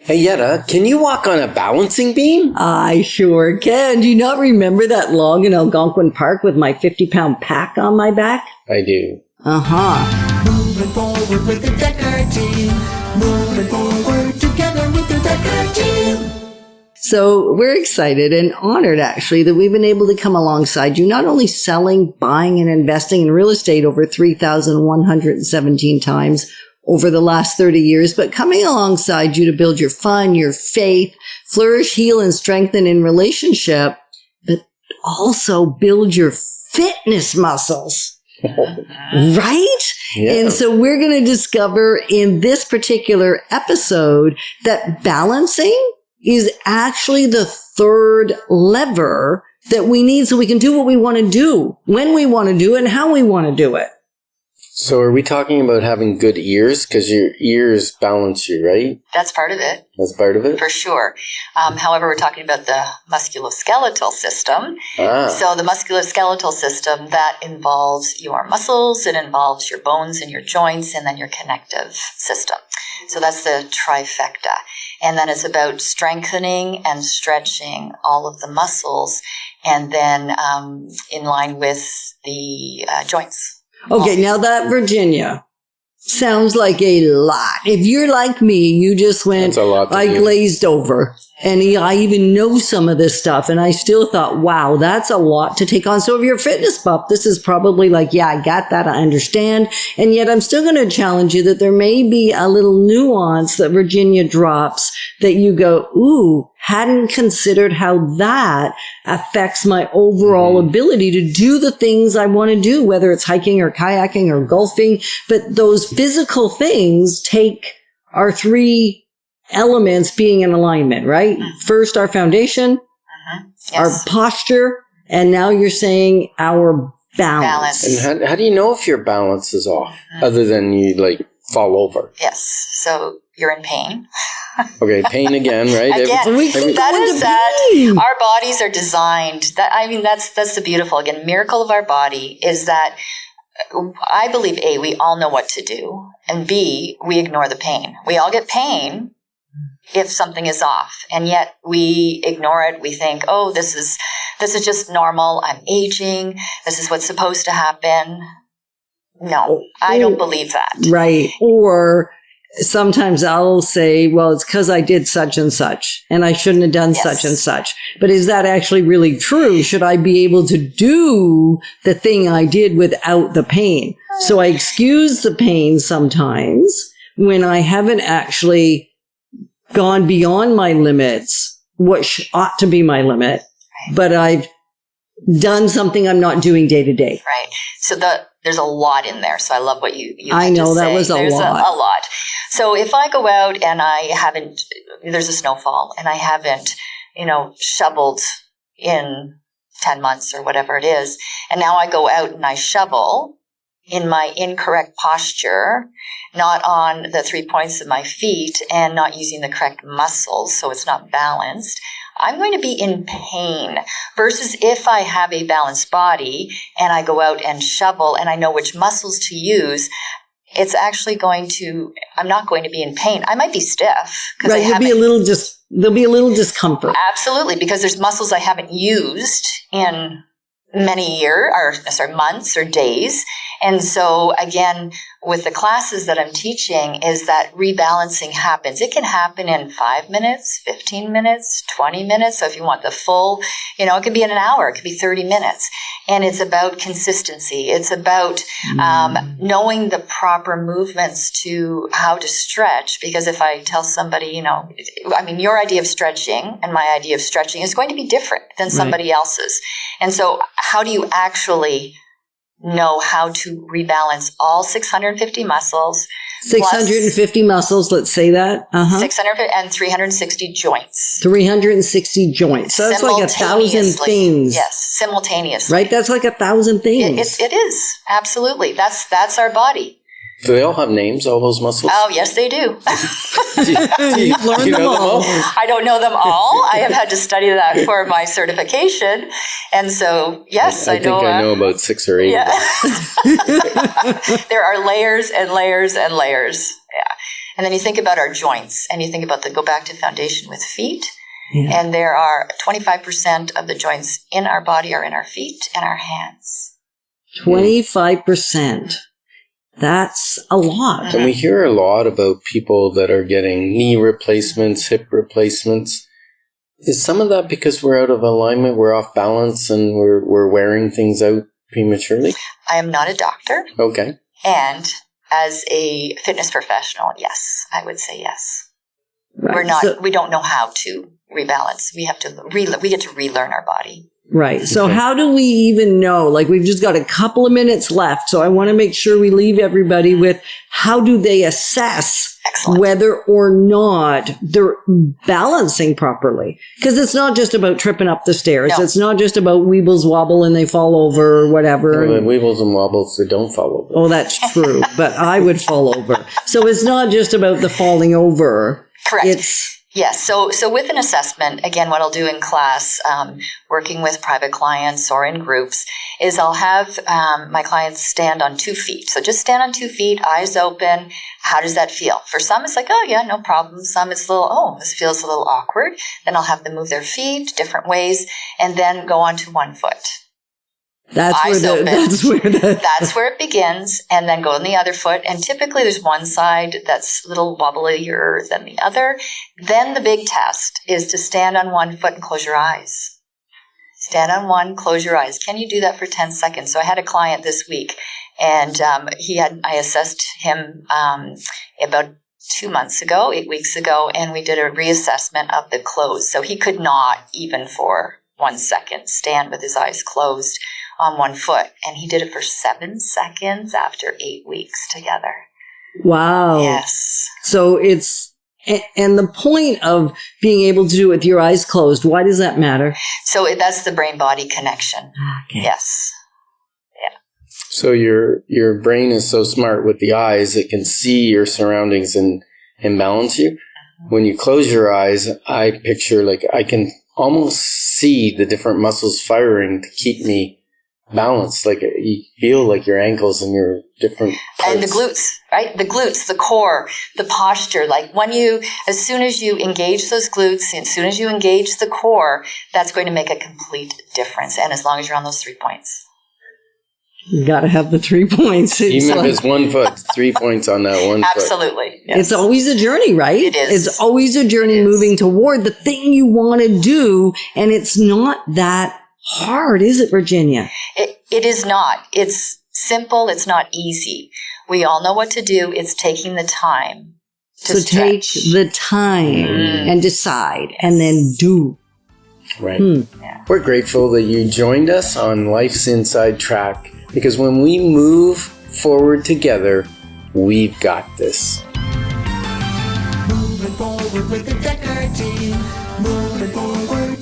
Hey, Yetta, can you walk on a balancing beam? I sure can. Do you not remember that log in Algonquin Park with my 50-pound pack on my back? I do. Uh-huh. Moving forward with the Decker team. Moving forward together with the Decker team. So we're excited and honored, actually, that we've been able to come alongside you, not only selling, buying, and investing in real estate over 3,117 times over the last 30 years, but coming alongside you to build your fun, your faith, flourish, heal, and strengthen in relationship, but also build your fitness muscles. Right? Yeah. And so we're going to discover in this particular episode that balancing is actually the third lever that we need so we can do what we want to do, when we want to do it, and how we want to do it. So are we talking about having good ears? Because your ears balance you, right? That's part of it. That's part of it? For sure. However, we're talking about the musculoskeletal system. So the musculoskeletal system, that involves your muscles, it involves your bones and your joints, and then your connective system. So that's the trifecta. And then it's about strengthening and stretching all of the muscles, and then in line with the joints. Okay, now that, Virginia, sounds like a lot. If you're like me, you just went, That's a lot to I do. glazed over. And I even know some of this stuff. And I still thought, wow, that's a lot to take on. So if you're a fitness buff, this is probably like, yeah, I got that. I understand. And yet I'm still going to challenge you that there may be a little nuance that Virginia drops that you go, ooh, hadn't considered how that affects my overall ability to do the things I want to do, whether it's hiking or kayaking or golfing. But those physical things take our three elements being in alignment, right? First, our foundation, our posture, and now you're saying our balance. And how do you know if your balance is off, other than you, like, fall over? Yes. So you're in pain. Okay, pain again, right? Again, Every- that going is to that pain. our bodies are designed. That's the beautiful, again, miracle of our body is that I believe, A, we all know what to do, and B, we ignore the pain. We all get pain if something is off, and yet we ignore it. We think, oh, this is just normal. I'm aging. This is what's supposed to happen. No, I don't believe that. Right. Or sometimes I'll say, well, it's because I did such and such, and I shouldn't have done such and such. But is that actually really true? Should I be able to do the thing I did without the pain? So I excuse the pain sometimes when I haven't actually gone beyond my limits, what ought to be my limit, but I've done something I'm not doing day to day. Right. So there's a lot in there. So I love what you I know that was a There's lot. a lot. So if I go out and there's a snowfall and I haven't, shoveled in 10 months or whatever it is, and now I go out and I shovel in my incorrect posture, not on the 3 points of my feet and not using the correct muscles, so it's not balanced, I'm going to be in pain versus if I have a balanced body and I go out and shovel and I know which muscles to use, it's actually I'm not going to be in pain. I might be stiff. Right, there'll be a little discomfort. Absolutely, because there's muscles I haven't used in months or days. And so again, with the classes that I'm teaching is that rebalancing happens. It can happen in 5 minutes, 15 minutes, 20 minutes. So if you want the full, it could be in an hour, it could be 30 minutes. And it's about consistency. It's about knowing the proper movements to how to stretch. Because if I tell somebody, your idea of stretching and my idea of stretching is going to be different than somebody else's. And so how do you actually know how to rebalance all 650 muscles? 650 muscles, let's say that. 650 and 360 joints. 360 joints. So that's like 1,000 things. Yes, simultaneously. Right? That's like 1,000 things. It is. Absolutely. That's our body. Do they all have names, all those muscles? Oh, yes, they do. You've learned them all. I don't know them all. I have had to study that for my certification. And so, yes, I know. I think I know about 6 or 8. Yeah. There are layers and layers and layers. Yeah. And then you think about our joints, and you think about go back to foundation with feet. Yeah. And there are 25% of the joints in our body are in our feet and our hands. 25%. That's a lot. And we hear a lot about people that are getting knee replacements, hip replacements. Is some of that because we're out of alignment, we're off balance, and we're wearing things out prematurely? I am not a doctor. Okay. And as a fitness professional, yes, I would say yes. Right. We don't know how to rebalance. We have to we get to relearn our body. Right. So how do we even know? Like, we've just got a couple of minutes left. So I want to make sure we leave everybody with how do they assess Excellent. whether or not they're balancing properly? Because it's not just about tripping up the stairs. No. It's not just about weebles wobble and they fall over or whatever. Well, the weebles and wobbles, they don't fall over. Oh, that's true. But I would fall over. So it's not just about the falling over. Correct. Yes. So with an assessment, again, what I'll do in class, working with private clients or in groups, is I'll have my clients stand on 2 feet. So just stand on 2 feet, eyes open. How does that feel? For some, it's like, oh, yeah, no problem. Some, it's a little, oh, this feels a little awkward. Then I'll have them move their feet different ways and then go on to 1 foot. That's where it begins, and then go on the other foot. And typically there's one side that's a little wobblier than the other. Then the big test is to stand on 1 foot and close your eyes. Stand on one, close your eyes. Can you do that for 10 seconds? So I had a client this week, and I assessed him about 2 months ago, 8 weeks ago, and we did a reassessment of the close. So he could not, even for 1 second, stand with his eyes closed on 1 foot. And he did it for 7 seconds after 8 weeks together. Wow. Yes. So and the point of being able to do it with your eyes closed, why does that matter? So that's the brain-body connection. Okay. Yes. Yeah. So your brain is so smart with the eyes, it can see your surroundings and balance you. When you close your eyes, I picture, like, I can almost see the different muscles firing to keep me balanced. Like, you feel like your ankles and your different parts. And the glutes, right? The glutes, the core, the posture. Like, as soon as you engage those glutes, as soon as you engage the core, that's going to make a complete difference. And as long as you're on those 3 points. You got to have the 3 points. Even if it's 1 foot, 3 points on that 1 foot. Absolutely. Yes. It's always a journey, right? It is. It's always a journey moving toward the thing you want to do. And it's not that hard, is it, Virginia? It is not. It's simple. It's not easy. We all know what to do. It's taking the time to stretch. Take the time and decide and then do. Right. Yeah. We're grateful that you joined us on Life's Inside Track, because when we move forward together, we've got this. Moving forward with the Decker team. Moving forward